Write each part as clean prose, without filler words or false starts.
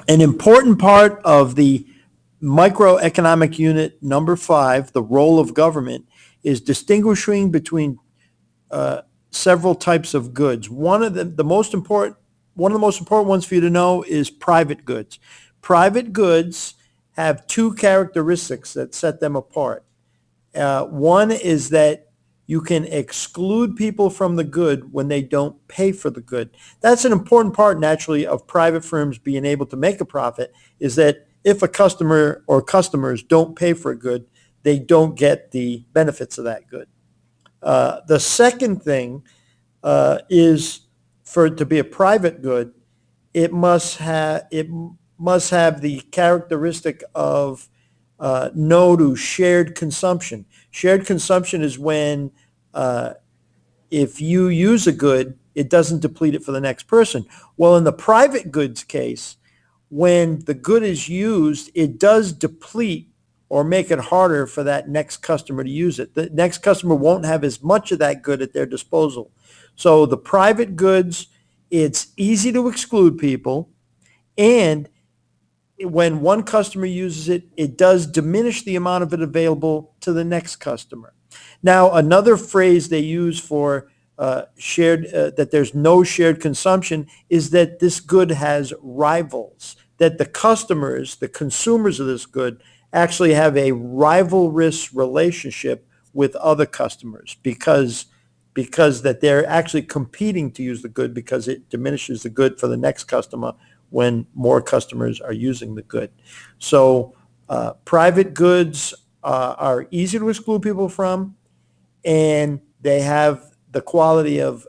An important part of the microeconomic unit number 5, the role of government, is distinguishing between uh, several types of goods. One of the most important ones for you to know is private goods. Private goods have two characteristics that set them apart. One is that you can exclude people from the good when they don't pay for the good. That's an important part, naturally, of private firms being able to make a profit, is that if a customer or customers don't pay for a good, they don't get the benefits of that good. The second thing is, for it to be a private good, it must have the characteristic of no to shared consumption. Shared consumption is when uh, if you use a good, it doesn't deplete it for the next person. Well, in the private goods case, when the good is used, it does deplete or make it harder for that next customer to use it. The next customer won't have as much of that good at their disposal. So the private goods, it's easy to exclude people, and when one customer uses it, it does diminish the amount of it available to the next customer. Now, another phrase they use for that there's no shared consumption is that this good has rivals, that the customers, the consumers of this good, actually have a rivalrous relationship with other customers because that they're actually competing to use the good because it diminishes the good for the next customer when more customers are using the good. So private goods are easy to exclude people from, and they have the quality of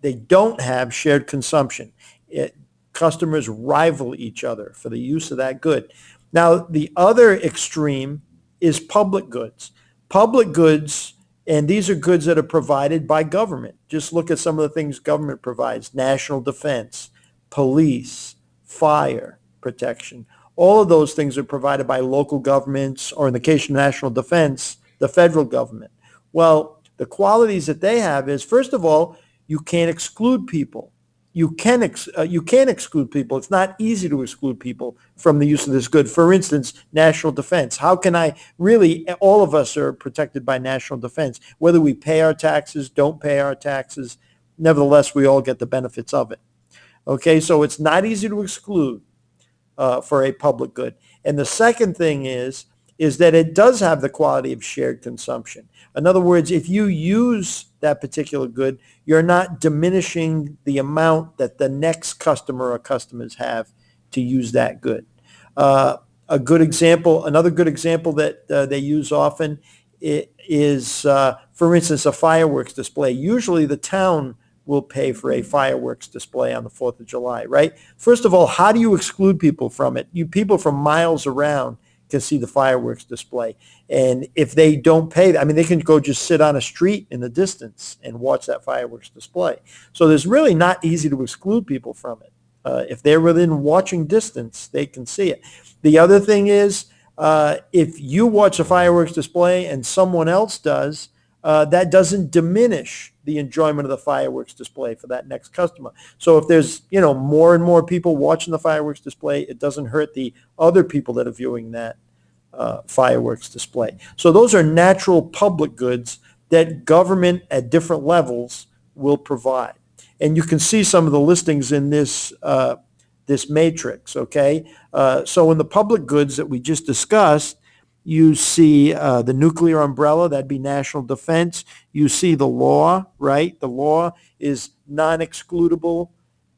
they don't have shared consumption. Customers rival each other for the use of that good. Now, the other extreme is public goods. Public goods, and these are goods that are provided by government. Just look at some of the things government provides: national defense, police, fire protection. All of those things are provided by local governments, or in the case of national defense, the federal government. Well, the qualities that they have is, first of all, you can't exclude people. You can exclude people. It's not easy to exclude people from the use of this good. For instance, national defense. How can I really? All of us are protected by national defense, whether we pay our taxes, don't pay our taxes. Nevertheless, we all get the benefits of it. Okay, so it's not easy to exclude for a public good. And the second thing is that it does have the quality of shared consumption. In other words, if you use that particular good, you're not diminishing the amount that the next customer or customers have to use that good. Another good example that they use often is, for instance, a fireworks display. Usually the town will pay for a fireworks display on the 4th of July, right? First of all, how do you exclude people from it? People from miles around can see the fireworks display. And if they don't pay, I mean, they can go just sit on a street in the distance and watch that fireworks display. So there's really not easy to exclude people from it. If they're within watching distance, they can see it. The other thing is, if you watch a fireworks display and someone else does, that doesn't diminish the enjoyment of the fireworks display for that next customer. So if there's, more and more people watching the fireworks display, it doesn't hurt the other people that are viewing that fireworks display. So those are natural public goods that government at different levels will provide. And you can see some of the listings in this matrix, okay? So in the public goods that we just discussed, you see the nuclear umbrella, that'd be national defense. You see the law, right? The law is non-excludable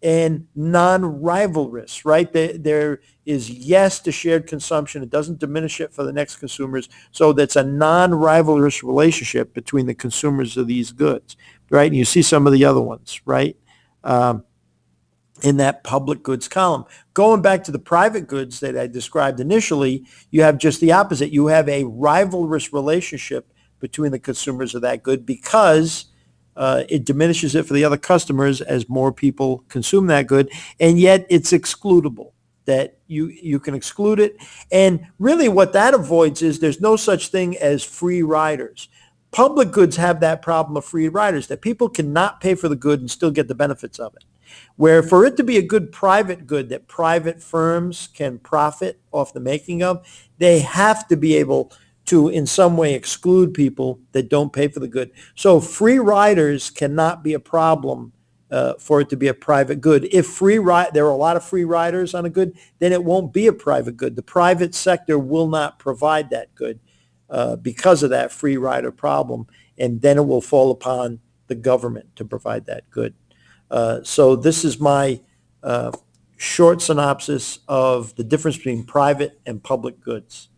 and non-rivalrous, right? There is yes to shared consumption. It doesn't diminish it for the next consumers. So that's a non-rivalrous relationship between the consumers of these goods, right? And you see some of the other ones, right? In that public goods column. Going back to the private goods that I described initially, you have just the opposite. You have a rivalrous relationship between the consumers of that good because it diminishes it for the other customers as more people consume that good, and yet it's excludable, that you can exclude it. And really what that avoids is there's no such thing as free riders. Public goods have that problem of free riders, that people cannot pay for the good and still get the benefits of it. Where for it to be a good private good that private firms can profit off the making of, they have to be able to in some way exclude people that don't pay for the good. So free riders cannot be a problem for it to be a private good. If there are a lot of free riders on a good, then it won't be a private good. The private sector will not provide that good because of that free rider problem, and then it will fall upon the government to provide that good. So this is my short synopsis of the difference between private and public goods.